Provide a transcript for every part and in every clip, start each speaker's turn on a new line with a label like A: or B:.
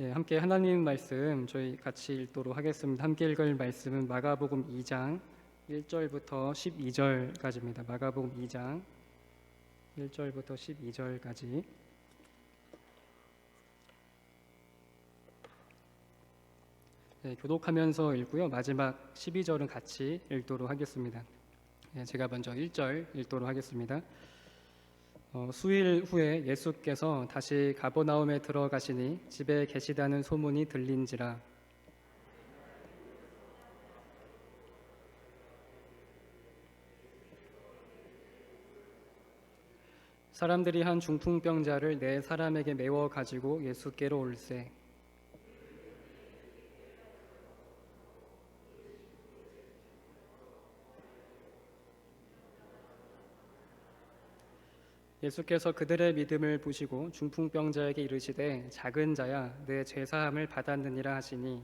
A: 함께 하나님 말씀 저희 같이 읽도록 하겠습니다. 함께 읽을 말씀은 마가복음 2장 1절부터 12절까지입니다. 마가복음 2장 1절부터 12절까지. 교독하면서 읽고요. 마지막 12절은 같이 읽도록 하겠습니다. 제가 먼저 1절 읽도록 하겠습니다. 수일 후에 예수께서 다시 가버나움에 들어가시니 집에 계시다는 소문이 들린지라. 사람들이 한 중풍병자를 네 사람에게 메워 가지고 예수께로 올세. 예수께서 그들의 믿음을 보시고 중풍병자에게 이르시되 작은 자야 내 죄사함을 받았느니라 하시니,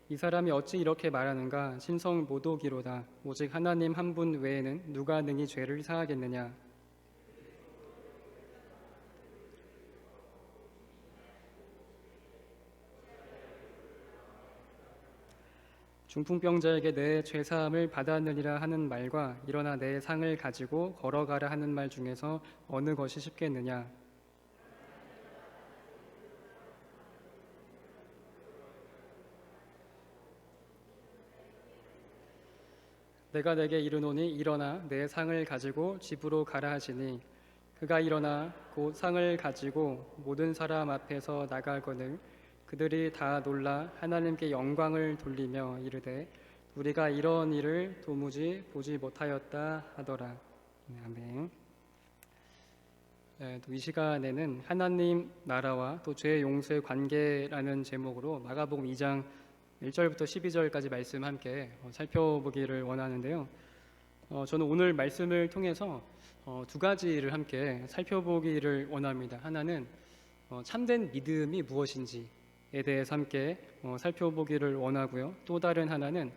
A: 이 사람이 어찌 이렇게 말하는가? 신성 모독이로다. 오직 하나님 한 분 외에는 누가 능히 죄를 사하겠느냐? 중풍병자에게 내 죄사함을 받았느니라 하는 말과 일어나 내 상을 가지고 걸어가라 하는 말 중에서 어느 것이 쉽겠느냐? 내가 내게 이르노니 일어나 내 상을 가지고 집으로 가라 하시니, 그가 일어나 곧 상을 가지고 모든 사람 앞에서 나가거늘 그들이 다 놀라 하나님께 영광을 돌리며 이르되 우리가 이런 일을 도무지 보지 못하였다 하더라. 아멘. 또 이 시간에는 하나님 나라와 또 죄 용서의 관계라는 제목으로 마가복음 2장 1절부터 12절까지 말씀 함께 살펴보기를 원하는데요. 저는 오늘 말씀을 통해서 두 가지를 함께 살펴보기를 원합니다. 하나는 참된 믿음이 무엇인지에 대해서 함께 살펴보기를 원하고요. 또 다른 하나는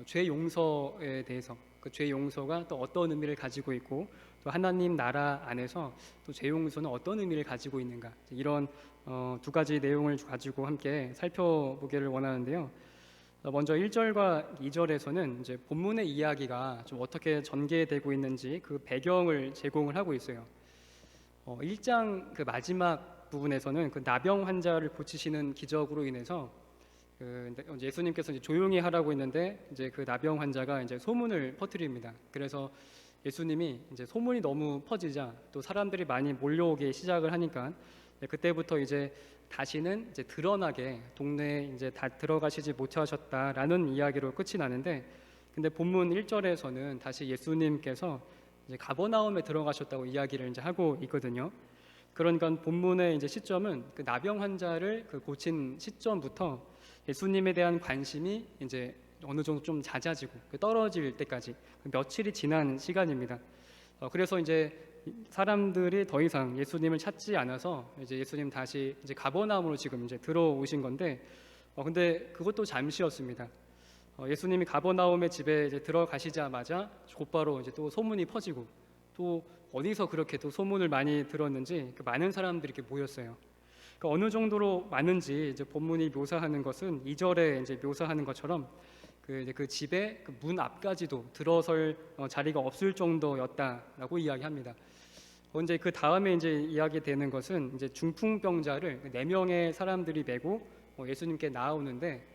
A: 죄 용서에 대해서, 그 죄 용서가 또 어떤 의미를 가지고 있고 또 하나님 나라 안에서 또 죄 용서는 어떤 의미를 가지고 있는가, 이런 두 가지 내용을 가지고 함께 살펴보기를 원하는데요. 먼저 1절과 2절에서는 이제 본문의 이야기가 좀 어떻게 전개되고 있는지 그 배경을 제공을 하고 있어요. 1장 그 마지막 부분에서는 그 나병 환자를 고치시는 기적으로 인해서 예수님께서 이제 조용히 하라고 했는데 이제 그 나병 환자가 이제 소문을 퍼뜨립니다. 그래서 예수님이 이제 소문이 너무 퍼지자 또 사람들이 많이 몰려오기 시작을 하니까 그때부터 이제 다시는 이제 드러나게 동네에 이제 다 들어가시지 못하셨다라는 이야기로 끝이 나는데, 근데 본문 1절에서는 다시 예수님께서 이제 가버나움에 들어가셨다고 이야기를 이제 하고 있거든요. 그러니까 본문의 이제 시점은 그 나병 환자를 그 고친 시점부터 예수님에 대한 관심이 이제 어느 정도 좀 잦아지고 떨어질 때까지 며칠이 지난 시간입니다. 그래서 이제 사람들이 더 이상 예수님을 찾지 않아서 이제 예수님 다시 이제 가버나움으로 지금 이제 들어오신 건데, 근데 그것도 잠시였습니다. 예수님이 가버나움의 집에 이제 들어가시자마자 곧바로 이제 또 소문이 퍼지고, 또 어디서 그렇게 또 소문을 많이 들었는지 많은 사람들이 이렇게 모였어요. 그러니까 어느 정도로 많은지 이제 본문이 묘사하는 것은 2절에 이제 묘사하는 것처럼 그 집의 그 문 앞까지도 들어설 자리가 없을 정도였다라고 이야기합니다. 이제 그 다음에 이제 이야기되는 것은 이제 중풍병자를 4명의 사람들이 메고 예수님께 나오는데,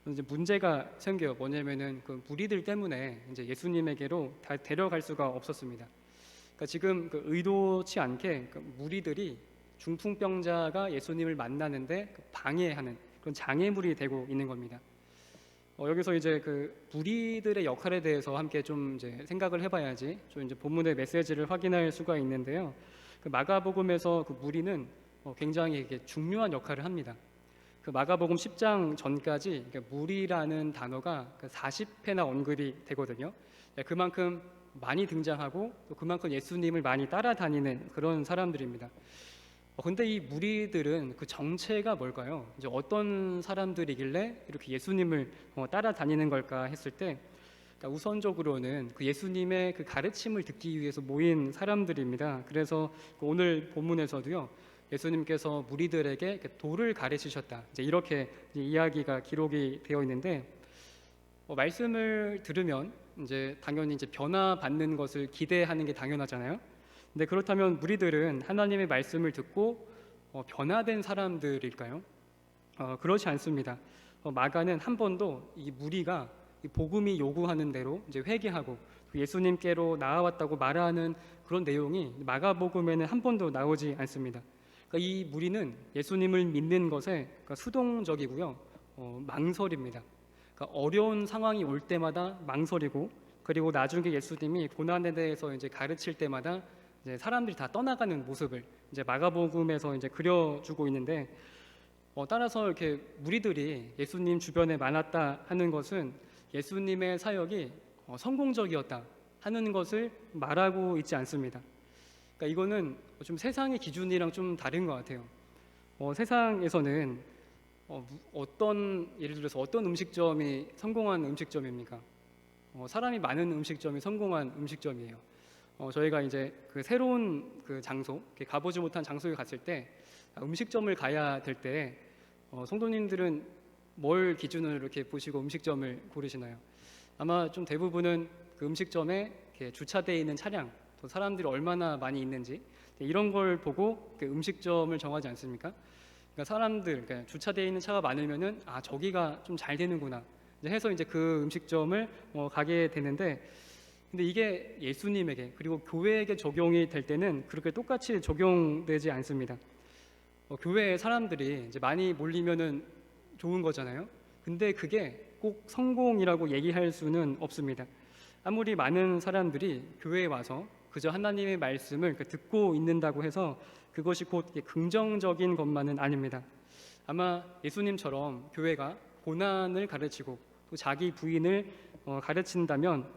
A: 이제 문제가 생겨요. 뭐냐면은 그 무리들 때문에 이제 예수님에게로 다 데려갈 수가 없었습니다. 그러니까 지금 그 의도치 않게 그 무리들이 중풍병자가 예수님을 만나는데 방해하는 그런 장애물이 되고 있는 겁니다. 여기서 이제 그 무리들의 역할에 대해서 함께 좀 이제 생각을 해봐야지 좀 이제 본문의 메시지를 확인할 수가 있는데요. 그 마가복음에서 그 무리는 굉장히 이게 중요한 역할을 합니다. 그 마가복음 10장 전까지 무리라는 단어가 40회나 언급이 되거든요. 그만큼 많이 등장하고 또 그만큼 예수님을 많이 따라다니는 그런 사람들입니다. 근데 이 무리들은 그 정체가 뭘까요? 이제 어떤 사람들이길래 이렇게 예수님을 따라다니는 걸까 했을 때, 그러니까 우선적으로는 그 예수님의 그 가르침을 듣기 위해서 모인 사람들입니다. 그래서 오늘 본문에서도요, 예수님께서 무리들에게 도를 가르치셨다, 이제 이렇게 이제 이야기가 기록이 되어 있는데, 말씀을 들으면 이제 당연히 이제 변화받는 것을 기대하는 게 당연하잖아요. 근데 그렇다면 무리들은 하나님의 말씀을 듣고 변화된 사람들일까요? 그렇지 않습니다. 마가는 한 번도 이 무리가 이 복음이 요구하는 대로 이제 회개하고 예수님께로 나아왔다고 말하는 그런 내용이 마가복음에는 한 번도 나오지 않습니다. 그러니까 이 무리는 예수님을 믿는 것에 그러니까 수동적이고요, 망설입니다. 그러니까 어려운 상황이 올 때마다 망설이고, 그리고 나중에 예수님이 고난에 대해서 이제 가르칠 때마다 이제 사람들이 다 떠나가는 모습을 이제 마가복음에서 이제 그려주고 있는데, 따라서 이렇게 무리들이 예수님 주변에 많았다 하는 것은 예수님의 사역이 성공적이었다 하는 것을 말하고 있지 않습니다. 그러니까 이거는 좀 세상의 기준이랑 좀 다른 것 같아요. 세상에서는 예를 들어서 어떤 음식점이 성공한 음식점입니까? 사람이 많은 음식점이 성공한 음식점이에요. 저희가 이제 그 새로운 그 장소, 가보지 못한 장소에 갔을 때 음식점을 가야 될 때 성도님들은 뭘 기준으로 이렇게 보시고 음식점을 고르시나요? 아마 좀 대부분은 그 음식점에 이렇게 주차되어 있는 차량, 또 사람들이 얼마나 많이 있는지 이런 걸 보고 그 음식점을 정하지 않습니까? 그러니까 사람들, 그러니까 주차되어 있는 차가 많으면은 저기가 좀 잘 되는구나 해서 이제 그 음식점을 가게 되는데, 근데 이게 예수님에게 그리고 교회에게 적용이 될 때는 그렇게 똑같이 적용되지 않습니다. 교회에 사람들이 이제 많이 몰리면은 좋은 거잖아요. 근데 그게 꼭 성공이라고 얘기할 수는 없습니다. 아무리 많은 사람들이 교회에 와서 그저 하나님의 말씀을 듣고 있는다고 해서 그것이 곧 긍정적인 것만은 아닙니다. 아마 예수님처럼 교회가 고난을 가르치고 또 자기 부인을 가르친다면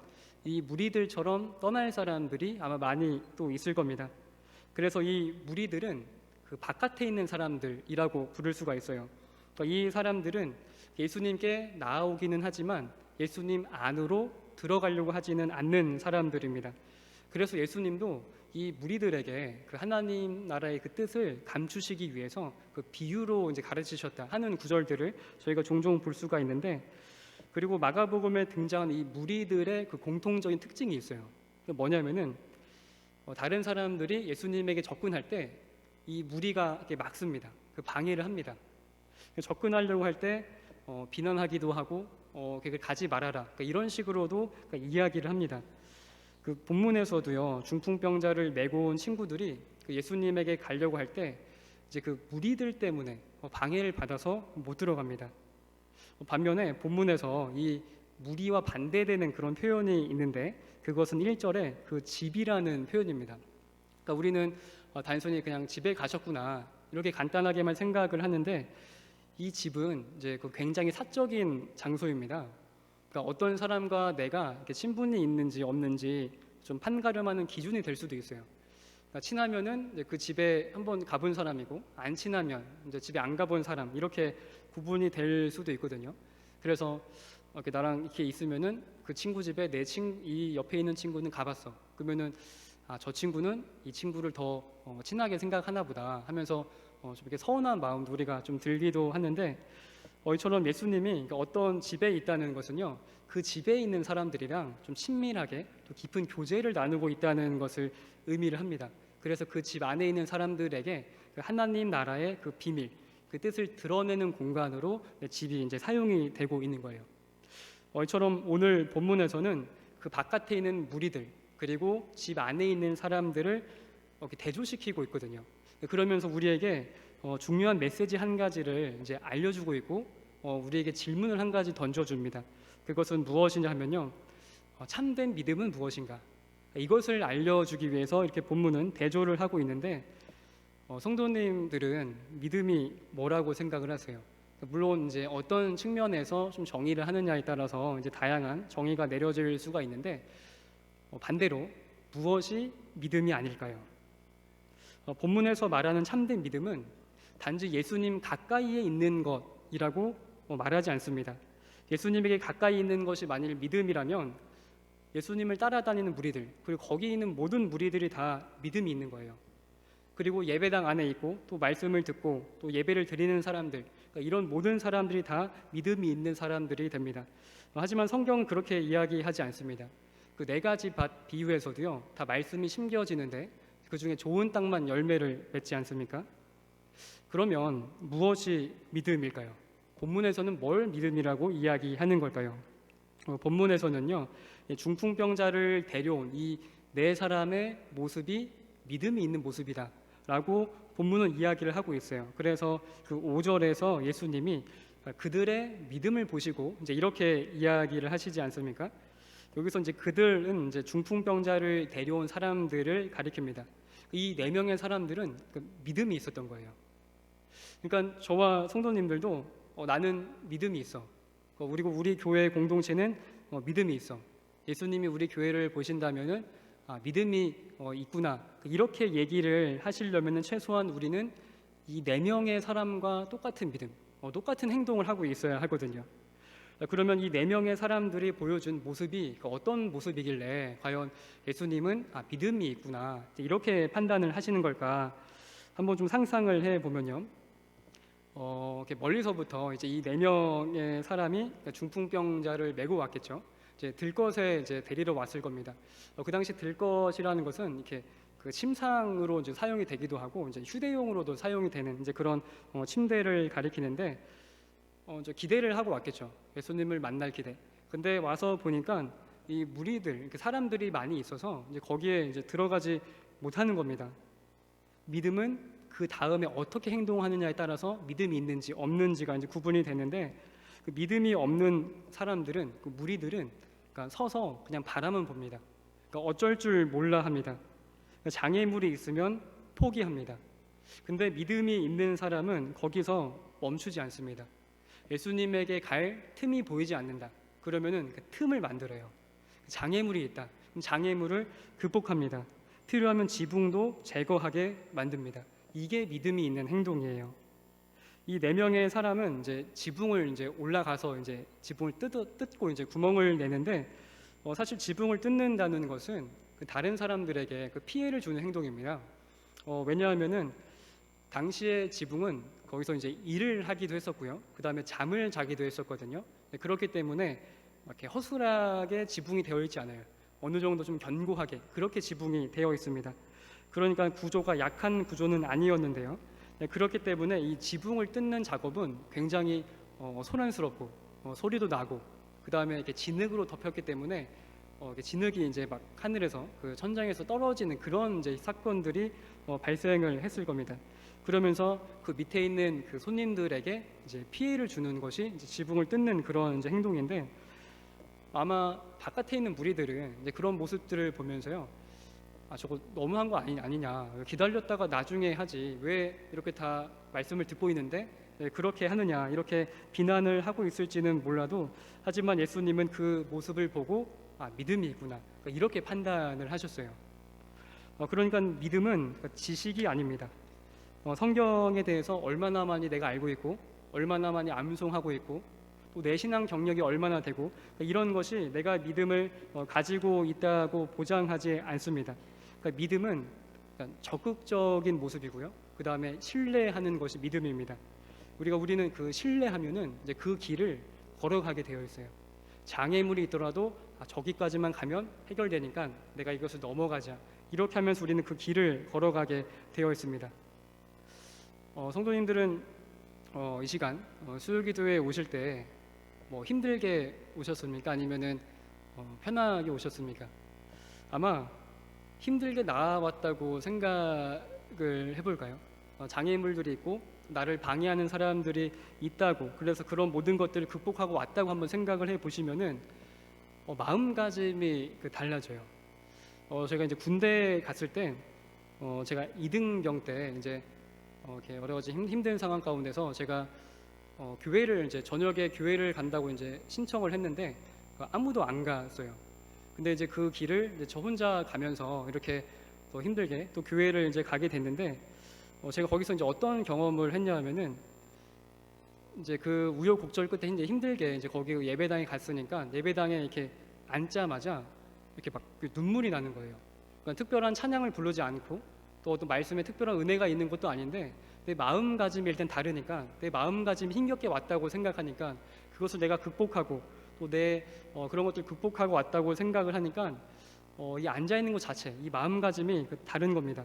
A: 이 무리들처럼 떠날 사람들이 아마 많이 또 있을 겁니다. 그래서 이 무리들은 그 바깥에 있는 사람들이라고 부를 수가 있어요. 그러니까 이 사람들은 예수님께 나아오기는 하지만 예수님 안으로 들어가려고 하지는 않는 사람들입니다. 그래서 예수님도 이 무리들에게 그 하나님 나라의 그 뜻을 감추시기 위해서 그 비유로 이제 가르치셨다 하는 구절들을 저희가 종종 볼 수가 있는데, 그리고 마가복음에 등장한 이 무리들의 그 공통적인 특징이 있어요. 뭐냐면은 다른 사람들이 예수님에게 접근할 때 이 무리가 이렇게 막습니다. 그 방해를 합니다. 접근하려고 할 때 비난하기도 하고 가지 말아라, 그러니까 이런 식으로도 그러니까 이야기를 합니다. 그 본문에서도요, 중풍병자를 메고 온 친구들이 그 예수님에게 가려고 할 때 이제 그 무리들 때문에 방해를 받아서 못 들어갑니다. 반면에 본문에서 이 무리와 반대되는 그런 표현이 있는데, 그것은 1절에 그 집이라는 표현입니다. 그러니까 우리는 단순히 그냥 집에 가셨구나 이렇게 간단하게만 생각을 하는데, 이 집은 이제 그 굉장히 사적인 장소입니다. 그러니까 어떤 사람과 내가 이렇게 친분이 있는지 없는지 좀 판가름하는 기준이 될 수도 있어요. 그러니까 친하면은 이제 그 집에 한번 가본 사람이고, 안 친하면 이제 집에 안 가본 사람, 이렇게 구분이 될 수도 있거든요. 그래서 이렇게 나랑 이렇게 있으면은 그 친구 집에 이 옆에 있는 친구는 가봤어. 그러면은 저 친구는 이 친구를 더 친하게 생각하나 보다 하면서 좀 이렇게 서운한 마음도 우리가 좀 들기도 하는데, 이처럼 예수님이 그러니까 어떤 집에 있다는 것은요, 그 집에 있는 사람들이랑 좀 친밀하게 또 깊은 교제를 나누고 있다는 것을 의미를 합니다. 그래서 그 집 안에 있는 사람들에게 그 하나님 나라의 그 비밀, 그 뜻을 드러내는 공간으로 집이 이제 사용이 되고 있는 거예요. 이처럼 오늘 본문에서는 그 바깥에 있는 무리들 그리고 집 안에 있는 사람들을 이렇게 대조시키고 있거든요. 그러면서 우리에게 중요한 메시지 한 가지를 이제 알려주고 있고, 우리에게 질문을 한 가지 던져줍니다. 그것은 무엇이냐 하면요, 참된 믿음은 무엇인가? 이것을 알려주기 위해서 이렇게 본문은 대조를 하고 있는데, 성도님들은 믿음이 뭐라고 생각을 하세요? 물론 이제 어떤 측면에서 좀 정의를 하느냐에 따라서 이제 다양한 정의가 내려질 수가 있는데, 반대로 무엇이 믿음이 아닐까요? 본문에서 말하는 참된 믿음은 단지 예수님 가까이에 있는 것이라고 말하지 않습니다. 예수님에게 가까이 있는 것이 만일 믿음이라면 예수님을 따라다니는 무리들, 그리고 거기 있는 모든 무리들이 다 믿음이 있는 거예요. 그리고 예배당 안에 있고 또 말씀을 듣고 또 예배를 드리는 사람들, 그러니까 이런 모든 사람들이 다 믿음이 있는 사람들이 됩니다. 하지만 성경은 그렇게 이야기하지 않습니다. 그 네 가지 밭 비유에서도요, 다 말씀이 심겨지는데 그 중에 좋은 땅만 열매를 맺지 않습니까? 그러면 무엇이 믿음일까요? 본문에서는 뭘 믿음이라고 이야기하는 걸까요? 본문에서는요, 중풍병자를 데려온 이 네 사람의 모습이 믿음이 있는 모습이다 라고 본문은 이야기를 하고 있어요. 그래서 그 5절에서 예수님이 그들의 믿음을 보시고 이제 이렇게 이야기를 하시지 않습니까? 여기서 이제 그들은 이제 중풍병자를 데려온 사람들을 가리킵니다. 이 네 명의 사람들은 그 믿음이 있었던 거예요. 그러니까 저와 성도님들도 나는 믿음이 있어. 그리고 우리 교회 공동체는 믿음이 있어. 예수님이 우리 교회를 보신다면은 믿음이 있구나. 이렇게 얘기를 하시려면은 최소한 우리는 이 네 명의 사람과 똑같은 믿음, 똑같은 행동을 하고 있어야 하거든요. 그러면 이 네 명의 사람들이 보여준 모습이 어떤 모습이길래 과연 예수님은 믿음이 있구나 이렇게 판단을 하시는 걸까? 한번 좀 상상을 해 보면요. 이렇게 멀리서부터 이제 이 네 명의 사람이 중풍병자를 메고 왔겠죠. 이제 들것에 이제 데리러 왔을 겁니다. 그 당시 들것이라는 것은 이렇게 그 침상으로 이제 사용이 되기도 하고 이제 휴대용으로도 사용이 되는 이제 그런 침대를 가리키는데 이제 기대를 하고 왔겠죠. 예수님을 만날 기대. 근데 와서 보니까 이 무리들, 사람들이 많이 있어서 이제 거기에 이제 들어가지 못하는 겁니다. 믿음은 그 다음에 어떻게 행동하느냐에 따라서 믿음이 있는지 없는지가 이제 구분이 되는데 그 믿음이 없는 사람들은 그 무리들은 그러니까 서서 그냥 바라만 봅니다. 그러니까 어쩔 줄 몰라 합니다. 그러니까 장애물이 있으면 포기합니다. 근데 믿음이 있는 사람은 거기서 멈추지 않습니다. 예수님에게 갈 틈이 보이지 않는다. 그러면은 그 틈을 만들어요. 장애물이 있다. 그럼 장애물을 극복합니다. 필요하면 지붕도 제거하게 만듭니다. 이게 믿음이 있는 행동이에요. 이 네 명의 사람은 이제 지붕을 이제 올라가서 이제 지붕을 뜯고 이제 구멍을 내는데 사실 지붕을 뜯는다는 것은 그 다른 사람들에게 그 피해를 주는 행동입니다. 왜냐하면은 당시의 지붕은 거기서 이제 일을 하기도 했었고요. 그 다음에 잠을 자기도 했었거든요. 그렇기 때문에 이렇게 허술하게 지붕이 되어 있지 않아요. 어느 정도 좀 견고하게 그렇게 지붕이 되어 있습니다. 그러니까 구조가 약한 구조는 아니었는데요. 그렇기 때문에 이 지붕을 뜯는 작업은 굉장히 소란스럽고 소리도 나고 그 다음에 이렇게 진흙으로 덮였기 때문에 진흙이 이제 막 하늘에서 그 천장에서 떨어지는 그런 이제 사건들이 발생을 했을 겁니다. 그러면서 그 밑에 있는 그 손님들에게 이제 피해를 주는 것이 이제 지붕을 뜯는 그런 이제 행동인데 아마 바깥에 있는 무리들은 이제 그런 모습들을 보면서요. 저거 너무한 거 아니냐. 기다렸다가 나중에 하지. 왜 이렇게 다 말씀을 듣고 있는데 그렇게 하느냐. 이렇게 비난을 하고 있을지는 몰라도 하지만 예수님은 그 모습을 보고 믿음이 있구나. 이렇게 판단을 하셨어요. 그러니까 믿음은 지식이 아닙니다. 성경에 대해서 얼마나 많이 내가 알고 있고 얼마나 많이 암송하고 있고 또 내 신앙 경력이 얼마나 되고 이런 것이 내가 믿음을 가지고 있다고 보장하지 않습니다. 그러니까 믿음은 적극적인 모습이고요. 그 다음에 신뢰하는 것이 믿음입니다. 우리는 그 신뢰하면은 이제 그 길을 걸어가게 되어 있어요. 장애물이 있더라도 저기까지만 가면 해결되니까 내가 이것을 넘어가자. 이렇게 하면서 우리는 그 길을 걸어가게 되어 있습니다. 성도님들은 이 시간 수요기도에 오실 때 힘들게 오셨습니까? 아니면은 편하게 오셨습니까? 아마 힘들게 나왔다고 생각을 해볼까요? 장애물들이 있고 나를 방해하는 사람들이 있다고 그래서 그런 모든 것들을 극복하고 왔다고 한번 생각을 해보시면은 마음가짐이 달라져요. 제가 이제 군대 갔을 때 제가 2등병 때 이제 이렇게 여러 가지 힘든 상황 가운데서 제가 교회를 이제 저녁에 교회를 간다고 이제 신청을 했는데 아무도 안 갔어요. 근데 이제 그 길을 이제 저 혼자 가면서 이렇게 더 힘들게 또 교회를 이제 가게 됐는데 제가 거기서 이제 어떤 경험을 했냐면은 이제 그 우여곡절 끝에 이제 힘들게 이제 거기 예배당에 갔으니까 예배당에 이렇게 앉자마자 이렇게 막 눈물이 나는 거예요. 그러니까 특별한 찬양을 부르지 않고 또 어떤 말씀에 특별한 은혜가 있는 것도 아닌데 내 마음가짐이 일단 다르니까 내 마음가짐이 힘겹게 왔다고 생각하니까 그것을 내가 극복하고 또 내 그런 것들 극복하고 왔다고 생각을 하니까 이 앉아 있는 것 자체, 이 마음가짐이 다른 겁니다.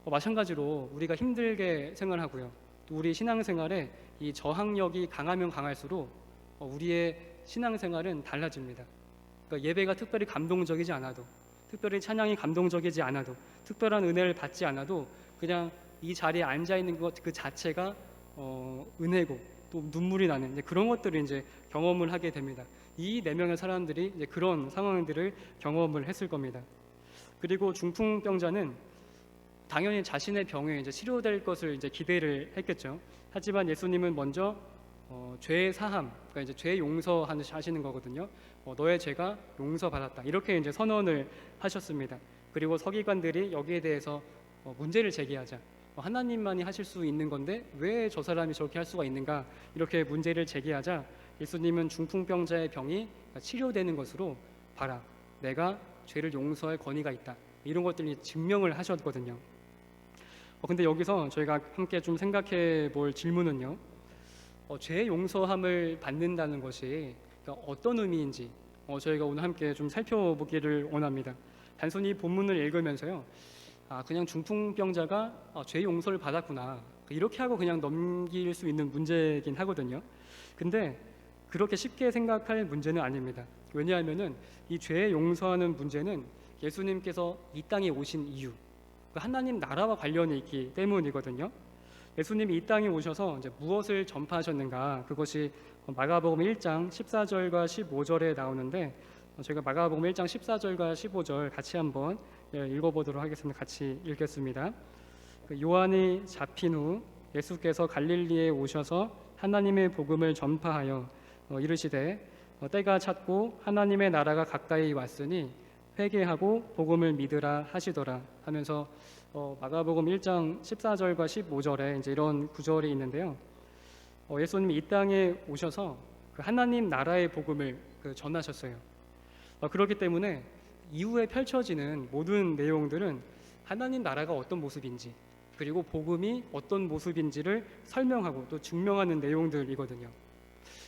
A: 마찬가지로 우리가 힘들게 생활하고요. 또 우리 신앙생활에 이 저항력이 강하면 강할수록 우리의 신앙생활은 달라집니다. 그러니까 예배가 특별히 감동적이지 않아도, 특별히 찬양이 감동적이지 않아도, 특별한 은혜를 받지 않아도 그냥 이 자리에 앉아 있는 것 그 자체가 은혜고 또 눈물이 나는 그런 것들을 이제 경험을 하게 됩니다. 이 4명의 사람들이 이제 그런 상황들을 경험을 했을 겁니다. 그리고 중풍병자는 당연히 자신의 병에 이제 치료될 것을 이제 기대를 했겠죠. 하지만 예수님은 먼저 죄의 사함, 그러니까 이제 죄 용서하시는 거거든요. 너의 죄가 용서받았다. 이렇게 이제 선언을 하셨습니다. 그리고 서기관들이 여기에 대해서 문제를 제기하자. 하나님만이 하실 수 있는 건데 왜 저 사람이 저렇게 할 수가 있는가? 이렇게 문제를 제기하자 예수님은 중풍병자의 병이 치료되는 것으로 봐라. 내가 죄를 용서할 권위가 있다. 이런 것들이 증명을 하셨거든요. 근데 여기서 저희가 함께 좀 생각해 볼 질문은요. 죄 용서함을 받는다는 것이 그러니까 어떤 의미인지 저희가 오늘 함께 좀 살펴보기를 원합니다. 단순히 본문을 읽으면서요. 그냥 중풍병자가 죄 용서를 받았구나. 이렇게 하고 그냥 넘길 수 있는 문제이긴 하거든요. 근데 그렇게 쉽게 생각할 문제는 아닙니다. 왜냐하면은 이 죄 용서하는 문제는 예수님께서 이 땅에 오신 이유, 하나님 나라와 관련이 있기 때문이거든요. 예수님이 이 땅에 오셔서 이제 무엇을 전파하셨는가? 그것이 마가복음 1장 14절과 15절에 나오는데 저희가 마가복음 1장 14절과 15절 같이 한번 읽어보도록 하겠습니다. 같이 읽겠습니다. 요한이 잡힌 후 예수께서 갈릴리에 오셔서 하나님의 복음을 전파하여 이르시되 때가 찼고 하나님의 나라가 가까이 왔으니 회개하고 복음을 믿으라 하시더라 하면서 마가복음 1장 14절과 15절에 이제 이런 구절이 있는데요. 예수님이 이 땅에 오셔서 그 하나님 나라의 복음을 전하셨어요. 그렇기 때문에 이후에 펼쳐지는 모든 내용들은 하나님 나라가 어떤 모습인지 그리고 복음이 어떤 모습인지를 설명하고 또 증명하는 내용들이거든요.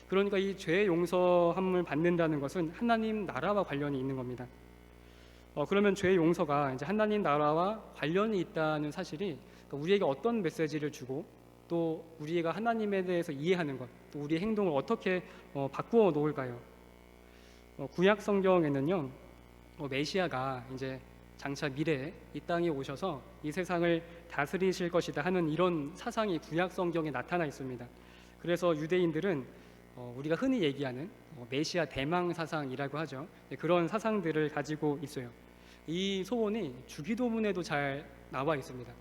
A: 그러니까 이 죄 용서함을 받는다는 것은 하나님 나라와 관련이 있는 겁니다. 그러면 죄 용서가 이제 하나님 나라와 관련이 있다는 사실이 우리에게 어떤 메시지를 주고 또 우리가 하나님에 대해서 이해하는 것, 또 우리의 행동을 어떻게 바꾸어 놓을까요? 구약 성경에는요, 메시아가 이제 장차 미래에 이 땅에 오셔서 이 세상을 다스리실 것이다 하는 이런 사상이 구약 성경에 나타나 있습니다. 그래서 유대인들은 우리가 흔히 얘기하는 메시아 대망 사상이라고 하죠. 그런 사상들을 가지고 있어요. 이 소원이 주기도문에도 잘 나와 있습니다.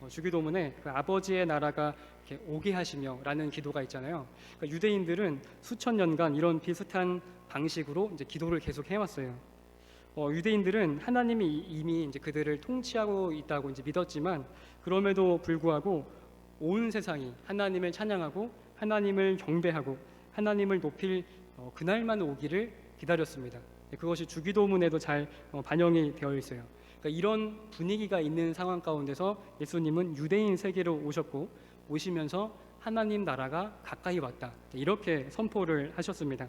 A: 주기도문에 그 아버지의 나라가 이렇게 오게 하시며라는 기도가 있잖아요. 그러니까 유대인들은 수천 년간 이런 비슷한 방식으로 이제 기도를 계속 해왔어요. 유대인들은 하나님이 이미 이제 그들을 통치하고 있다고 이제 믿었지만 그럼에도 불구하고 온 세상이 하나님을 찬양하고 하나님을 경배하고 하나님을 높일 그날만 오기를 기다렸습니다. 그것이 주기도문에도 잘 반영이 되어 있어요. 그러니까 이런 분위기가 있는 상황 가운데서 예수님은 유대인 세계로 오셨고 오시면서 하나님 나라가 가까이 왔다 이렇게 선포를 하셨습니다.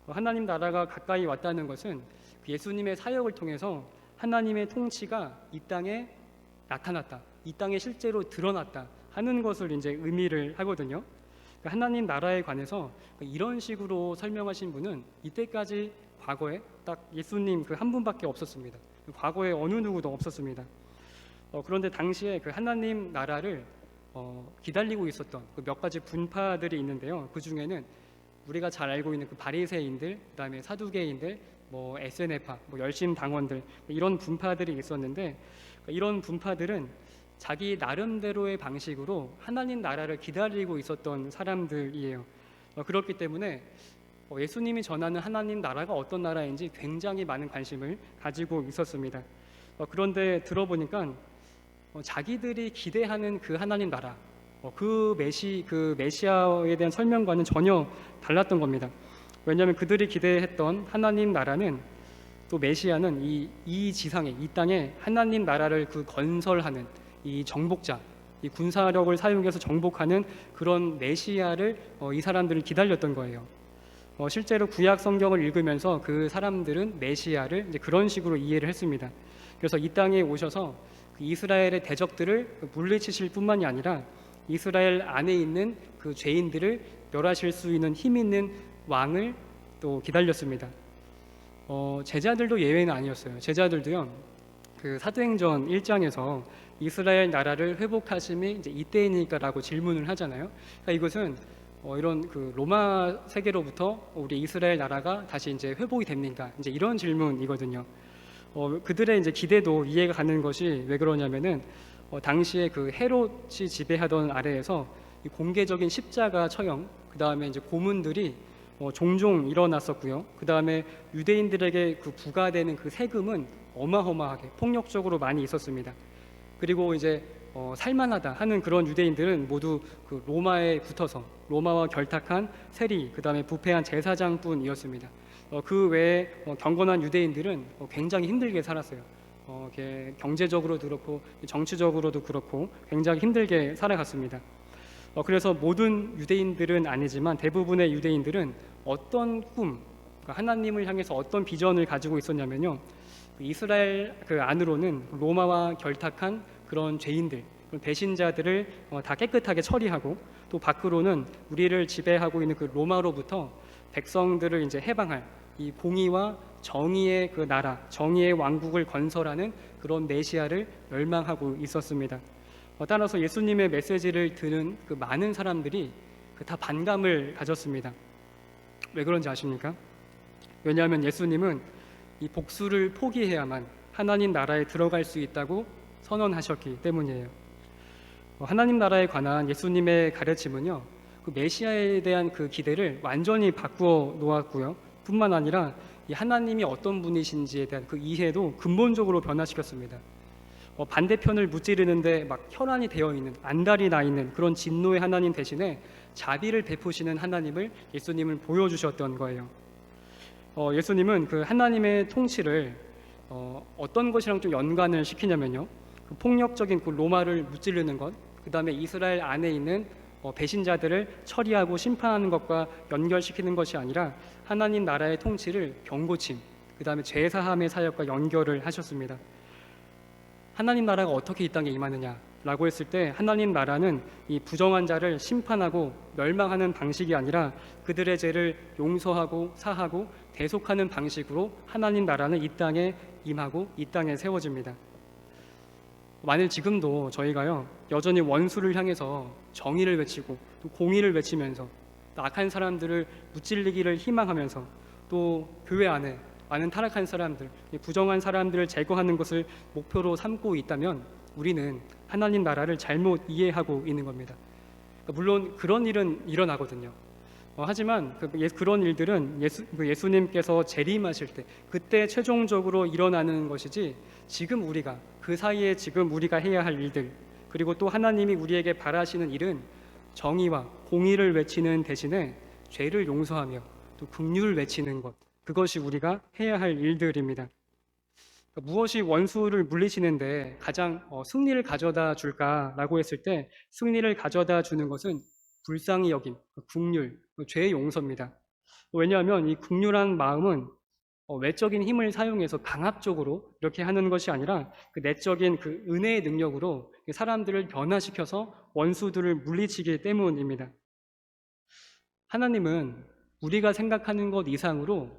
A: 하나님 나라가 가까이 왔다는 것은 예수님의 사역을 통해서 하나님의 통치가 이 땅에 나타났다, 이 땅에 실제로 드러났다 하는 것을 이제 의미를 하거든요. 그러니까 하나님 나라에 관해서 이런 식으로 설명하신 분은 이때까지 과거에 딱 예수님 그 한 분밖에 없었습니다. 과거에 어느 누구도 없었습니다. 그런데 당시에 그 하나님 나라를 기다리고 있었던 그 몇 가지 분파들이 있는데요. 그 중에는 우리가 잘 알고 있는 그 바리새인들, 그다음에 사두개인들, SNF파, 열심 당원들 이런 분파들이 있었는데 이런 분파들은 자기 나름대로의 방식으로 하나님 나라를 기다리고 있었던 사람들이에요. 그렇기 때문에 예수님이 전하는 하나님 나라가 어떤 나라인지 굉장히 많은 관심을 가지고 있었습니다. 그런데 들어보니까 자기들이 기대하는 그 하나님 나라, 그 메시아에 대한 설명과는 전혀 달랐던 겁니다. 왜냐하면 그들이 기대했던 하나님 나라는 또 메시아는 이 지상에, 이 땅에 하나님 나라를 건설하는 이 정복자, 이 군사력을 사용해서 정복하는 그런 메시아를 이 사람들은 기다렸던 거예요. 실제로 구약 성경을 읽으면서 그 사람들은 메시아를 이제 그런 식으로 이해를 했습니다. 그래서 이 땅에 오셔서 그 이스라엘의 대적들을 물리치실 뿐만이 아니라 이스라엘 안에 있는 그 죄인들을 멸하실 수 있는 힘 있는 왕을 또 기다렸습니다. 제자들도 예외는 아니었어요. 제자들도요, 그 사도행전 1장에서 이스라엘 나라를 회복하심이 이제 이때이니까라고 질문을 하잖아요. 그러니까 이것은 이런 그 로마 세계로부터 우리 이스라엘 나라가 다시 이제 회복이 됩니까? 이제 이런 질문이거든요. 그들의 이제 기대도 이해가 가는 것이 왜 그러냐면은 당시에 그 헤롯이 지배하던 아래에서 이 공개적인 십자가 처형, 그 다음에 이제 고문들이 종종 일어났었고요. 그 다음에 유대인들에게 그 부과되는 그 세금은 어마어마하게 폭력적으로 많이 있었습니다. 그리고 이제 살만하다 하는 그런 유대인들은 모두 그 로마에 붙어서 로마와 결탁한 세리, 그 다음에 부패한 제사장뿐이었습니다. 그 외에 경건한 유대인들은 굉장히 힘들게 살았어요. 경제적으로도 그렇고 정치적으로도 그렇고 굉장히 힘들게 살아갔습니다. 그래서 모든 유대인들은 아니지만 대부분의 유대인들은 어떤 꿈, 그러니까 하나님을 향해서 어떤 비전을 가지고 있었냐면요, 이스라엘 그 안으로는 로마와 결탁한 그런 죄인들, 그런 배신자들을 다 깨끗하게 처리하고, 또 밖으로는 우리를 지배하고 있는 그 로마로부터 백성들을 이제 해방할 이 공의와 정의의 그 나라, 정의의 왕국을 건설하는 그런 메시아를 열망하고 있었습니다. 따라서 예수님의 메시지를 듣는 그 많은 사람들이 다 반감을 가졌습니다. 왜 그런지 아십니까? 왜냐하면 예수님은 이 복수를 포기해야만 하나님 나라에 들어갈 수 있다고 선언하셨기 때문이에요. 하나님 나라에 관한 예수님의 가르침은요, 그 메시아에 대한 그 기대를 완전히 바꾸어 놓았고요. 뿐만 아니라 이 하나님이 어떤 분이신지에 대한 그 이해도 근본적으로 변화시켰습니다. 반대편을 무찌르는데 막 혈안이 되어 있는, 안달이 나 있는 그런 진노의 하나님 대신에 자비를 베푸시는 하나님을 예수님은 보여주셨던 거예요. 예수님은 그 하나님의 통치를 어떤 것이랑 좀 연관을 시키냐면요, 그 폭력적인 그 로마를 무찌르는 것, 그 다음에 이스라엘 안에 있는 배신자들을 처리하고 심판하는 것과 연결시키는 것이 아니라 하나님 나라의 통치를 경고침, 그 다음에 죄사함의 사역과 연결을 하셨습니다. 하나님 나라가 어떻게 이 땅에 임하느냐라고 했을 때, 하나님 나라는 이 부정한 자를 심판하고 멸망하는 방식이 아니라 그들의 죄를 용서하고 사하고 대속하는 방식으로 하나님 나라는 이 땅에 임하고 이 땅에 세워집니다. 만일 지금도 저희가요, 여전히 원수를 향해서 정의를 외치고 또 공의를 외치면서 또 악한 사람들을 무찔리기를 희망하면서 또 교회 안에 많은 타락한 사람들, 부정한 사람들을 제거하는 것을 목표로 삼고 있다면 우리는 하나님 나라를 잘못 이해하고 있는 겁니다. 물론 그런 일은 일어나거든요. 하지만 그런 일들은 예수님께서 재림하실 때 그때 최종적으로 일어나는 것이지, 지금 우리가 그 사이에 지금 우리가 해야 할 일들, 그리고 또 하나님이 우리에게 바라시는 일은 정의와 공의를 외치는 대신에 죄를 용서하며 또 긍휼을 외치는 것, 그것이 우리가 해야 할 일들입니다. 무엇이 원수를 물리치는데 가장 승리를 가져다 줄까라고 했을 때, 승리를 가져다 주는 것은 불쌍히 여김, 긍휼, 죄의 용서입니다. 왜냐하면 이 긍휼한 마음은 외적인 힘을 사용해서 강압적으로 이렇게 하는 것이 아니라 그 내적인 그 은혜의 능력으로 사람들을 변화시켜서 원수들을 물리치기 때문입니다. 하나님은 우리가 생각하는 것 이상으로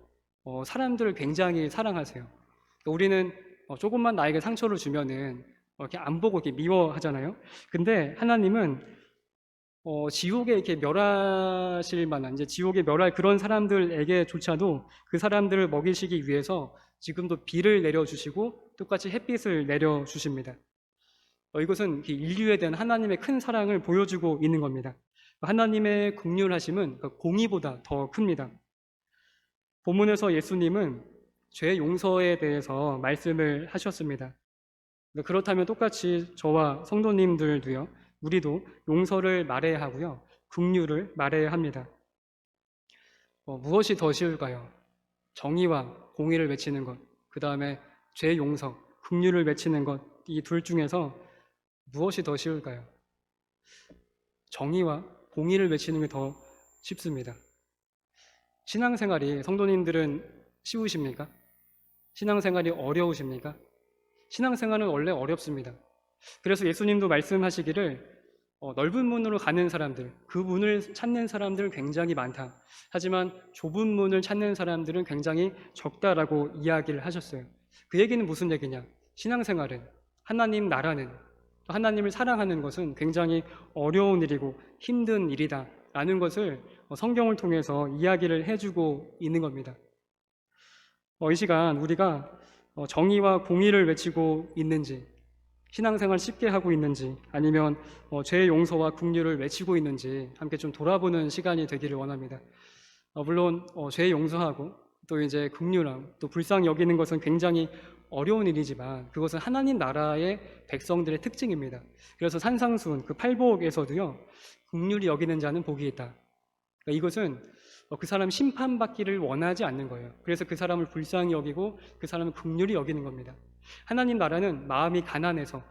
A: 사람들을 굉장히 사랑하세요. 우리는 조금만 나에게 상처를 주면은 이렇게 안 보고 이렇게 미워하잖아요. 근데 하나님은 지옥에 이렇게 멸하실 만한, 이제 지옥에 멸할 그런 사람들에게조차도 그 사람들을 먹이시기 위해서 지금도 비를 내려주시고 똑같이 햇빛을 내려주십니다. 이것은 인류에 대한 하나님의 큰 사랑을 보여주고 있는 겁니다. 하나님의 긍휼하심은 공의보다 더 큽니다. 본문에서 예수님은 죄 용서에 대해서 말씀을 하셨습니다. 그렇다면 똑같이 저와 성도님들도요, 우리도 용서를 말해야 하고요, 긍휼을 말해야 합니다. 무엇이 더 쉬울까요? 정의와 공의를 외치는 것, 그 다음에 죄 용서, 긍휼을 맺히는 것, 이 둘 중에서 무엇이 더 쉬울까요? 정의와 공의를 외치는 게 더 쉽습니다. 신앙생활이 성도님들은 쉬우십니까? 신앙생활이 어려우십니까? 신앙생활은 원래 어렵습니다. 그래서 예수님도 말씀하시기를 넓은 문으로 가는 사람들, 그 문을 찾는 사람들은 굉장히 많다. 하지만 좁은 문을 찾는 사람들은 굉장히 적다라고 이야기를 하셨어요. 그 얘기는 무슨 얘기냐? 신앙생활은, 하나님 나라는, 하나님을 사랑하는 것은 굉장히 어려운 일이고 힘든 일이다 라는 것을 성경을 통해서 이야기를 해주고 있는 겁니다. 이 시간 우리가 정의와 공의를 외치고 있는지, 신앙생활 쉽게 하고 있는지, 아니면 죄의 용서와 긍휼을 외치고 있는지 함께 좀 돌아보는 시간이 되기를 원합니다. 물론 죄 용서하고 또 이제 긍휼함, 또 불쌍히 여기는 것은 굉장히 어려운 일이지만 그것은 하나님 나라의 백성들의 특징입니다. 그래서 산상수훈 그 팔복에서도요, 긍휼히 여기는 자는 복이 있다. 그러니까 이것은 그 사람 심판받기를 원하지 않는 거예요. 그래서 그 사람을 불쌍히 여기고 그 사람을 긍휼히 여기는 겁니다. 하나님 나라는 마음이 가난해서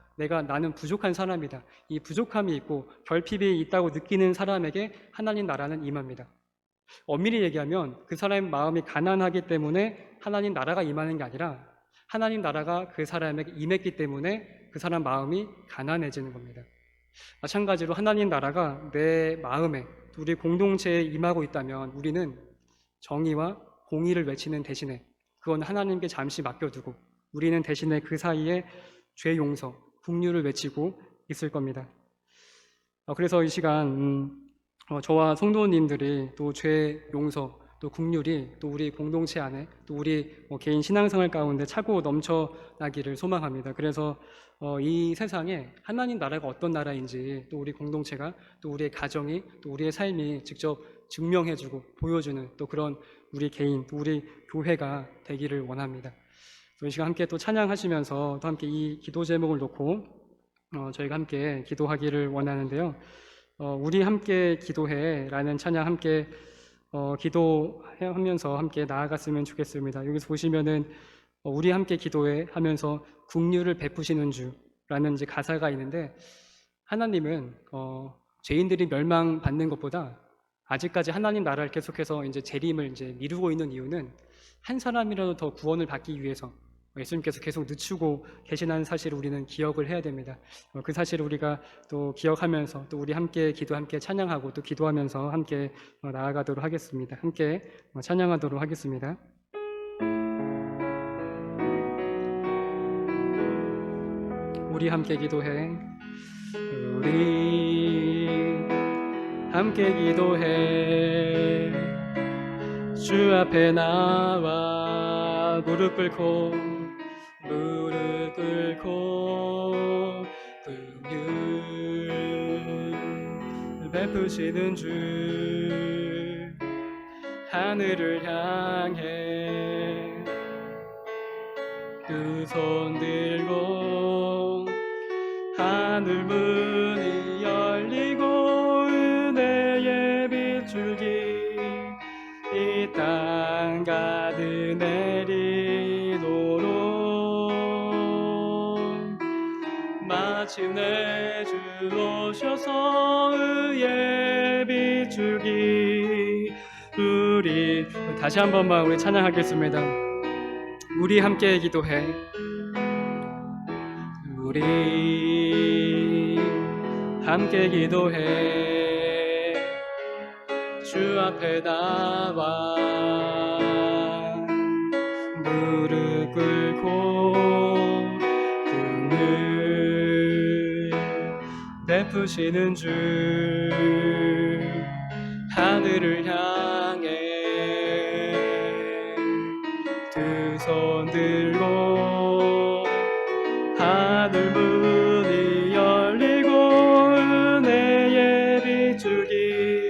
A: 나는 부족한 사람이다, 이 부족함이 있고 결핍이 있다고 느끼는 사람에게 하나님 나라는 임합니다. 엄밀히 얘기하면 그 사람의 마음이 가난하기 때문에 하나님 나라가 임하는 게 아니라 하나님 나라가 그 사람에게 임했기 때문에 그 사람 마음이 가난해지는 겁니다. 마찬가지로 하나님 나라가 내 마음에, 우리 공동체에 임하고 있다면 우리는 정의와 공의를 외치는 대신에 그건 하나님께 잠시 맡겨두고 우리는 대신에 그 사이에 죄 용서, 긍휼을 외치고 있을 겁니다. 그래서 이 시간 저와 성도님들이 또 죄 용서, 또 긍휼이 또 우리 공동체 안에, 또 우리 개인 신앙생활 가운데 차고 넘쳐나기를 소망합니다. 그래서 이 세상에 하나님 나라가 어떤 나라인지 또 우리 공동체가, 또 우리의 가정이, 또 우리의 삶이 직접 증명해주고 보여주는 또 그런 우리 개인, 또 우리 교회가 되기를 원합니다. 이 시간 함께 또 찬양하시면서 또 함께 이 기도 제목을 놓고 저희가 함께 기도하기를 원하는데요. 우리 함께 기도해 라는 찬양 함께 기도하면서 함께 나아갔으면 좋겠습니다. 여기서 보시면은 우리 함께 기도해 하면서 긍휼을 베푸시는 주라는 이제 가사가 있는데, 하나님은 죄인들이 멸망받는 것보다 아직까지 하나님 나라를 계속해서 이제 재림을 이제 미루고 있는 이유는 한 사람이라도 더 구원을 받기 위해서 예수님께서 계속 늦추고 계시다는 사실을 우리는 기억을 해야 됩니다. 그 사실을 우리가 또 기억하면서 또 우리 함께 기도, 함께 찬양하고 또 기도하면서 함께 나아가도록 하겠습니다. 함께 찬양하도록 하겠습니다. 우리 함께 기도해. 우리 함께 기도해. 주 앞에 나와 무릎 꿇고 긍휼 베푸시는 주, 하늘을 향해 두 손 들고 하늘 문이 열리고 은혜의 빗줄기 이 땅 가득 내리도록 마침내 주 오셔서 의의 빗줄기. 우리 다시 한 번만 우리 찬양하겠습니다. 우리 함께 기도해. 우리 함께 기도해. 주 앞에 나와 무릎 꿇고 긍휼 베푸시는 주, 하늘을 향해 두 손 들고 하늘 문이 열리고 은혜의 빗줄기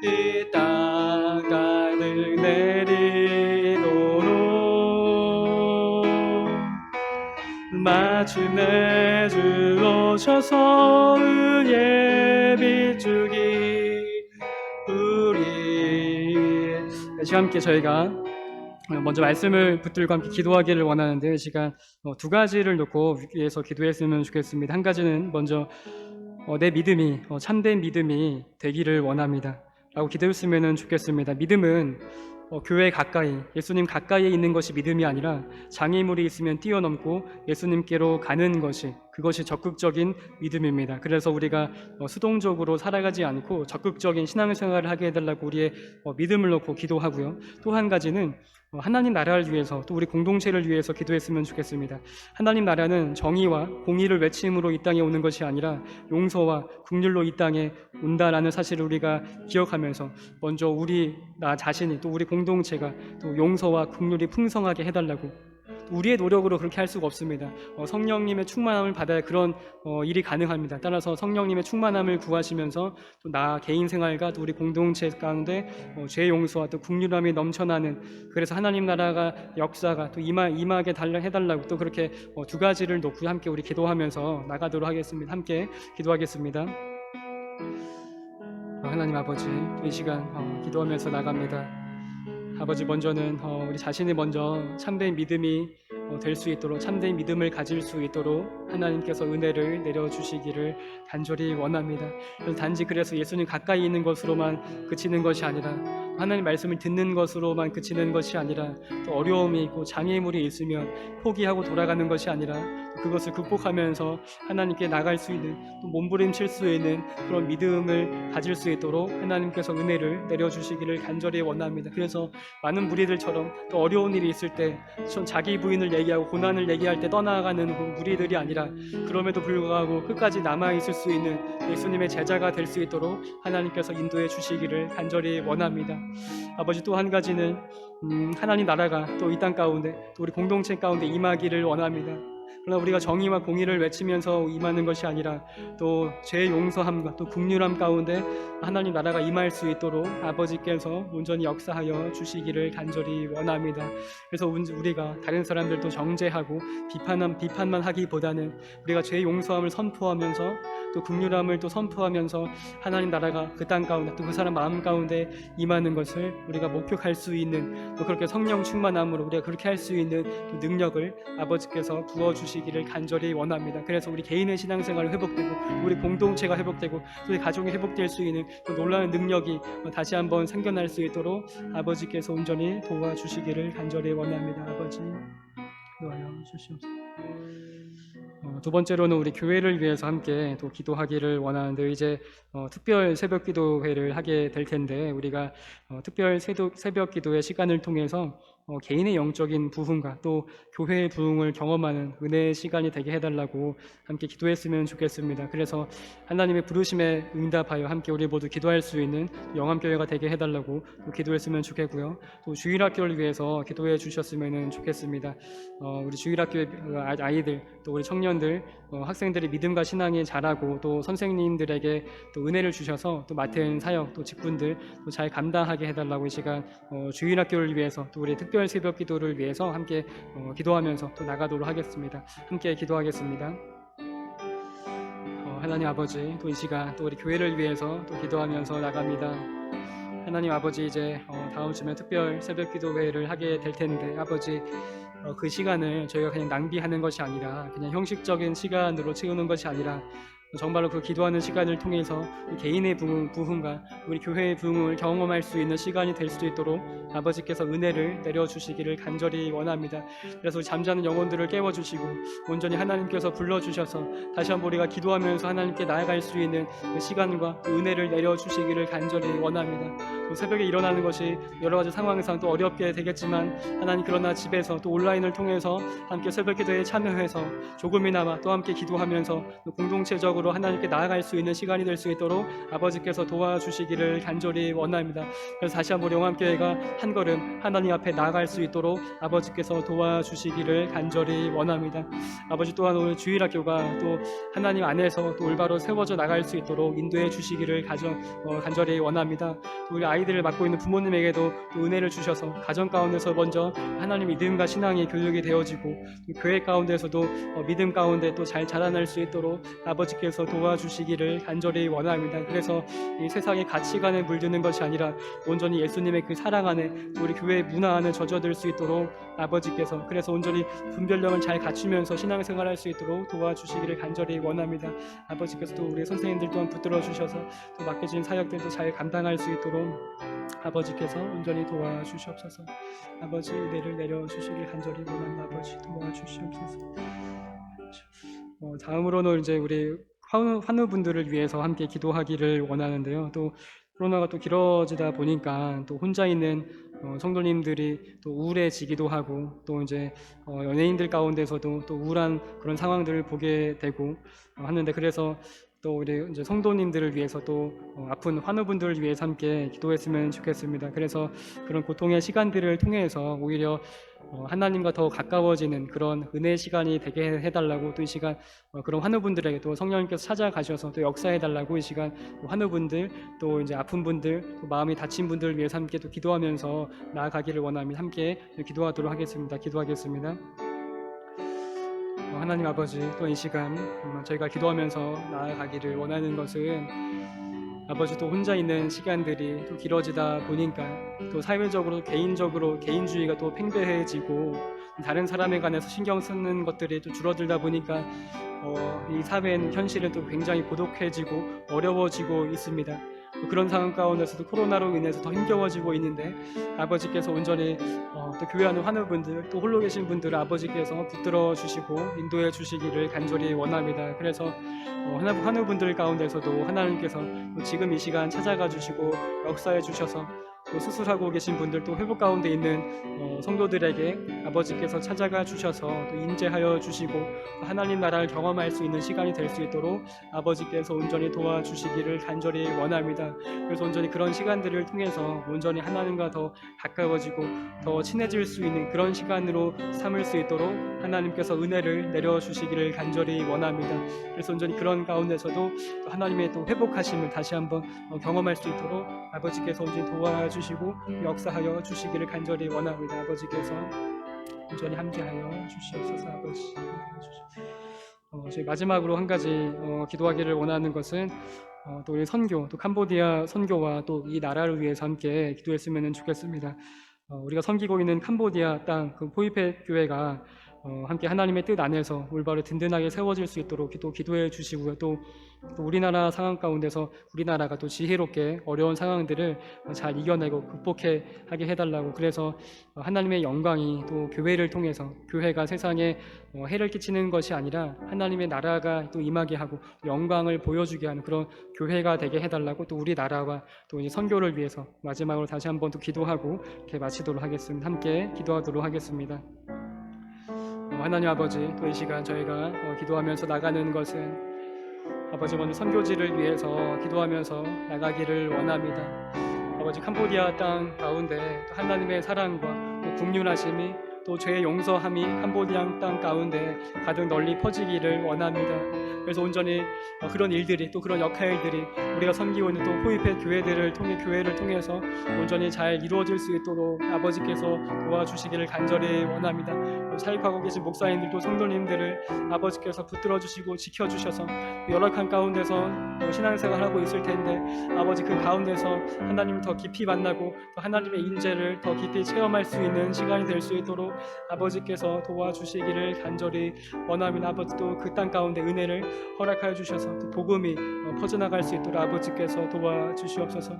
A: 이 땅 가득 내리도록 마침내 주 오셔서 의의 빗줄기. 우리 다시 함께 저희가 먼저 말씀을 붙들고 함께 기도하기를 원하는데요. 이 시간 두 가지를 놓고 위해서 기도했으면 좋겠습니다. 한 가지는 먼저 내 믿음이 참된 믿음이 되기를 원합니다 라고 기도했으면 좋겠습니다. 믿음은 교회 가까이, 예수님 가까이에 있는 것이 믿음이 아니라 장애물이 있으면 뛰어넘고 예수님께로 가는 것이, 그것이 적극적인 믿음입니다. 그래서 우리가 수동적으로 살아가지 않고 적극적인 신앙생활을 하게 해달라고 우리의 믿음을 놓고 기도하고요. 또 한 가지는 하나님 나라를 위해서, 또 우리 공동체를 위해서 기도했으면 좋겠습니다. 하나님 나라는 정의와 공의를 외침으로 이 땅에 오는 것이 아니라 용서와 긍휼로 이 땅에 온다라는 사실을 우리가 기억하면서 먼저 나 자신이, 또 우리 공동체가 또 용서와 긍휼이 풍성하게 해달라고, 우리의 노력으로 그렇게 할 수가 없습니다. 성령님의 충만함을 받아야 그런 일이 가능합니다. 따라서 성령님의 충만함을 구하시면서 또 나 개인 생활과 또 우리 공동체 가운데 죄 용서와 또 긍휼함이 넘쳐나는, 그래서 하나님 나라가 역사가 또 임하게 해달라고, 또 그렇게 두 가지를 놓고 함께 우리 기도하면서 나가도록 하겠습니다. 함께 기도하겠습니다. 하나님 아버지, 이 시간 기도하면서 나갑니다. 아버지, 먼저는 우리 자신이 먼저 참된 믿음이 될 수 있도록, 참된 믿음을 가질 수 있도록 하나님께서 은혜를 내려주시기를 간절히 원합니다. 그래서 예수님 가까이 있는 것으로만 그치는 것이 아니라, 하나님 말씀을 듣는 것으로만 그치는 것이 아니라, 또 어려움이 있고 장애물이 있으면 포기하고 돌아가는 것이 아니라 그것을 극복하면서 하나님께 나갈 수 있는, 또 몸부림칠 수 있는 그런 믿음을 가질 수 있도록 하나님께서 은혜를 내려주시기를 간절히 원합니다. 그래서 많은 무리들처럼 또 어려운 일이 있을 때 자기 부인을 얘기하고 고난을 얘기할 때 떠나가는 그 무리들이 아니라, 그럼에도 불구하고 끝까지 남아있을 수 있는 예수님의 제자가 될 수 있도록 하나님께서 인도해 주시기를 간절히 원합니다. 아버지, 또 한 가지는 하나님 나라가 또 이 땅 가운데, 또 우리 공동체 가운데 임하기를 원합니다. 그러나 우리가 정의와 공의를 외치면서 임하는 것이 아니라 또 죄 용서함과 또 긍휼함 가운데 하나님 나라가 임할 수 있도록 아버지께서 온전히 역사하여 주시기를 간절히 원합니다. 그래서 우리가 다른 사람들도 정죄하고 비판만 하기보다는 우리가 죄 용서함을 선포하면서 또 긍휼함을 또 선포하면서 하나님 나라가 그 땅 가운데, 또 그 사람 마음 가운데 임하는 것을 우리가 목표할 수 있는, 또 그렇게 성령 충만함으로 우리가 그렇게 할 수 있는 또 능력을 아버지께서 부어주시기를 간절히 원합니다. 그래서 우리 개인의 신앙생활이 회복되고, 우리 공동체가 회복되고, 또 우리 가족이 회복될 수 있는 그 놀라운 능력이 다시 한번 생겨날 수 있도록 아버지께서 온전히 도와주시기를 간절히 원합니다. 아버지, 도와여 주시옵소서. 두 번째로는 우리 교회를 위해서 함께 또 기도하기를 원하는데, 이제 특별 새벽 기도회를 하게 될 텐데, 우리가 특별 새벽 기도의 시간을 통해서 개인의 영적인 부흥과 또 교회의 부흥을 경험하는 은혜의 시간이 되게 해달라고 함께 기도했으면 좋겠습니다. 그래서 하나님의 부르심에 응답하여 함께 우리 모두 기도할 수 있는 영암교회가 되게 해달라고 또 기도했으면 좋겠고요. 또 주일학교를 위해서 기도해 주셨으면 좋겠습니다. 우리 주일학교 아이들, 또 우리 청년들, 학생들이 믿음과 신앙이 자라고, 또 선생님들에게 또 은혜를 주셔서 또 맡은 사역, 또 직분들 또 잘 감당하게 해달라고 이 시간 주일학교를 위해서, 또 우리 특별 새벽 기도를 위해서 함께 기도하면서 또 나가도록 하겠습니다. 함께 기도하겠습니다. 하나님 아버지, 또 이 시간 또 우리 교회를 위해서 또 기도하면서 나갑니다. 하나님 아버지, 이제 다음 주면 특별 새벽 기도회를 하게 될 텐데, 아버지, 그 시간을 저희가 그냥 낭비하는 것이 아니라, 그냥 형식적인 시간으로 채우는 것이 아니라, 정말로 그 기도하는 시간을 통해서 개인의 부흥과 우리 교회의 부흥을 경험할 수 있는 시간이 될 수 있도록 아버지께서 은혜를 내려주시기를 간절히 원합니다. 그래서 잠자는 영혼들을 깨워주시고, 온전히 하나님께서 불러주셔서 다시 한번 우리가 기도하면서 하나님께 나아갈 수 있는 그 시간과 그 은혜를 내려주시기를 간절히 원합니다. 또 새벽에 일어나는 것이 여러 가지 상황에서 또 어렵게 되겠지만, 하나님, 그러나 집에서 또 온라인을 통해서 함께 새벽 기도에 참여해서 조금이나마 또 함께 기도하면서 또 공동체적으로 하나님께 나아갈 수 있는 시간이 될 수 있도록 아버지께서 도와주시기를 간절히 원합니다. 그래서 다시 한번 영암교회가 한 걸음 하나님 앞에 나아갈 수 있도록 아버지께서 도와주시기를 간절히 원합니다. 아버지, 또한 오늘 주일학교가 또 하나님 안에서 또 올바로 세워져 나갈 수 있도록 인도해 주시기를 간절히 원합니다. 또 우리 아이들을 맡고 있는 부모님에게도 또 은혜를 주셔서 가정 가운데서 먼저 하나님 믿음과 신앙이 교육이 되어지고 교회 가운데서도 믿음 가운데 또 잘 자라날 수 있도록 아버지께서 도와주시기를 간절히 원합니다. 그래서 이 세상의 가치관에 물드는 것이 아니라 온전히 예수님의 그 사랑 안에 또 우리 교회의 문화 안에 젖어들 수 있도록 아버지께서 그래서 온전히 분별력을 잘 갖추면서 신앙생활할 수 있도록 도와주시기를 간절히 원합니다. 아버지께서 또 우리 선생님들 또한 붙들어 주셔서 또 맡겨진 사역들도 잘 감당할 수 있도록 아버지께서 온전히 도와주시옵소서. 아버지 은혜를 내려주시길 간절히 원합니다. 아버지 도와주시옵소서. 다음으로는 이제 우리 환우분들을 위해서 함께 기도하기를 원하는데요. 또 코로나가 또 길어지다 보니까 또 혼자 있는 성도님들이 또 우울해지기도 하고 또 이제 연예인들 가운데서도 또 우울한 그런 상황들을 보게 되고 하는데 그래서 또 우리 이제 성도님들을 위해서 또 아픈 환우분들을 위해서 함께 기도했으면 좋겠습니다. 그래서 그런 고통의 시간들을 통해서 오히려 하나님과 더 가까워지는 그런 은혜의 시간이 되게 해달라고 또 이 시간 그런 환우분들에게 또 성령님께서 찾아가셔서 또 역사해달라고 이 시간 환우분들 또 이제 아픈 분들 또 마음이 다친 분들을 위해서 함께 또 기도하면서 나아가기를 원합니다. 함께 기도하도록 하겠습니다. 기도하겠습니다. 하나님 아버지 또 이 시간 저희가 기도하면서 나아가기를 원하는 것은 아버지 또 혼자 있는 시간들이 또 길어지다 보니까 또 사회적으로 개인적으로 개인주의가 또 팽배해지고 다른 사람에 관해서 신경 쓰는 것들이 또 줄어들다 보니까 이 사회는 현실은 또 굉장히 고독해지고 어려워지고 있습니다. 그런 상황 가운데서도 코로나로 인해서 더 힘겨워지고 있는데 아버지께서 온전히 또 교회하는 환우분들 또 홀로 계신 분들을 아버지께서 붙들어 주시고 인도해 주시기를 간절히 원합니다. 그래서 환우분들 가운데서도 하나님께서 또 지금 이 시간 찾아가 주시고 역사해 주셔서 또 수술하고 계신 분들 또 회복 가운데 있는 성도들에게 아버지께서 찾아가 주셔서 또 인재하여 주시고 하나님 나라를 경험할 수 있는 시간이 될 수 있도록 아버지께서 온전히 도와주시기를 간절히 원합니다. 그래서 온전히 그런 시간들을 통해서 온전히 하나님과 더 가까워지고 더 친해질 수 있는 그런 시간으로 삼을 수 있도록 하나님께서 은혜를 내려주시기를 간절히 원합니다. 그래서 온전히 그런 가운데서도 또 하나님의 또 회복하심을 다시 한번 경험할 수 있도록 아버지께서 온전히 도와주시고 역사하여 주시기를 간절히 원합니다. 아버지께서 온전히 함께하여 주시옵소서. 아버지 저희 마지막으로 한 가지 기도하기를 원하는 것은 또 우리 선교, 또 캄보디아 선교와 또 이 나라를 위해서 함께 기도했으면 좋겠습니다. 우리가 섬기고 있는 캄보디아 땅 그 포이펫 교회가 함께 하나님의 뜻 안에서 올바로 든든하게 세워질 수 있도록 기도해 주시고요. 또 우리나라 상황 가운데서 우리나라가 또 지혜롭게 어려운 상황들을 잘 이겨내고 극복하게 해달라고 그래서 하나님의 영광이 또 교회를 통해서 교회가 세상에 해를 끼치는 것이 아니라 하나님의 나라가 또 임하게 하고 영광을 보여주게 하는 그런 교회가 되게 해달라고 또 우리나라와 또 이제 선교를 위해서 마지막으로 다시 한번 또 기도하고 이렇게 마치도록 하겠습니다. 함께 기도하도록 하겠습니다. 하나님 아버지 또 이 시간 저희가 기도하면서 나가는 것은 아버지 먼저 선교지를 위해서 기도하면서 나가기를 원합니다. 아버지 캄보디아 땅 가운데 또 하나님의 사랑과 또 긍휼하심이 또 죄의 용서함이 캄보디아 땅 가운데 가득 널리 퍼지기를 원합니다. 그래서 온전히 그런 일들이 또 그런 역할들이 우리가 섬기고 있는 또 포이펫 교회를 통해서 온전히 잘 이루어질 수 있도록 아버지께서 도와주시기를 간절히 원합니다. 사역하고 계신 목사님들도 성도님들을 아버지께서 붙들어 주시고 지켜주셔서 열악한 가운데서 신앙생활하고 있을 텐데 아버지 그 가운데서 하나님을 더 깊이 만나고 또 하나님의 인재를 더 깊이 체험할 수 있는 시간이 될 수 있도록 아버지께서 도와주시기를 간절히 원합니다. 아버지 또 그 땅 가운데 은혜를 허락하여 주셔서 또 복음이 퍼져나갈 수 있도록 아버지께서 도와주시옵소서.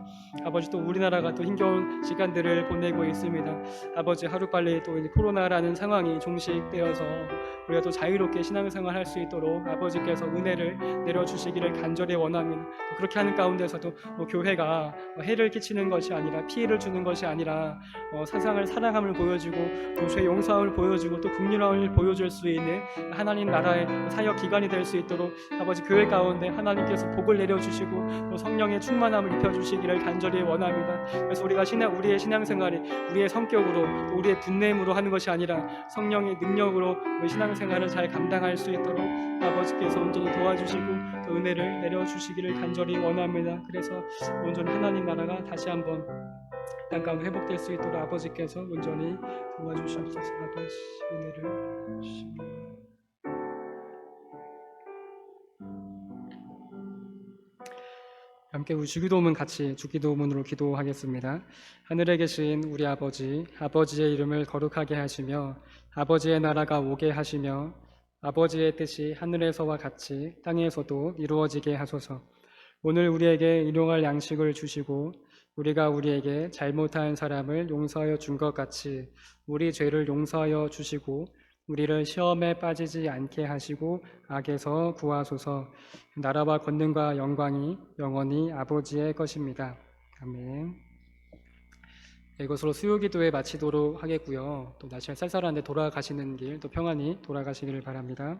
A: 아버지 또 우리나라가 또 힘겨운 시간들을 보내고 있습니다. 아버지 하루빨리 또 코로나라는 상황이 종식되어서 우리가 또 자유롭게 신앙생활 할 수 있도록 아버지께서 은혜를 내려주시기를 간절히 원합니다. 그렇게 하는 가운데서도 교회가 해를 끼치는 것이 아니라 피해를 주는 것이 아니라 세상을 사랑함을 보여주고 죄 용서함을 보여주고 또 긍휼함을 보여줄 수 있는 하나님 나라의 사역 기관이 될 수 있도록 또 아버지 교회 가운데 하나님께서 복을 내려주시고 또 성령의 충만함을 입혀주시기를 간절히 원합니다. 그래서 우리의 신앙생활이 우리의 성격으로 또 우리의 분냄으로 하는 것이 아니라 성령의 능력으로 우리 신앙생활을 잘 감당할 수 있도록 아버지께서 온전히 도와주시고 또 은혜를 내려주시기를 간절히 원합니다. 그래서 온전히 하나님 나라가 다시 한번 땅 가운데 회복될 수 있도록 아버지께서 온전히 도와주시옵소서. 아버지 은혜를 주시옵소서. 함께 우리 주기도문 같이 주기도문으로 기도하겠습니다. 하늘에 계신 우리 아버지, 아버지의 이름을 거룩하게 하시며 아버지의 나라가 오게 하시며 아버지의 뜻이 하늘에서와 같이 땅에서도 이루어지게 하소서. 오늘 우리에게 일용할 양식을 주시고 우리가 우리에게 잘못한 사람을 용서하여 준 것 같이 우리 죄를 용서하여 주시고 우리를 시험에 빠지지 않게 하시고 악에서 구하소서. 나라와 권능과 영광이 영원히 아버지의 것입니다. 아멘. 이것으로 수요기도회 마치도록 하겠고요. 또 날씨가 쌀쌀한데 돌아가시는 길 또 평안히 돌아가시기를 바랍니다.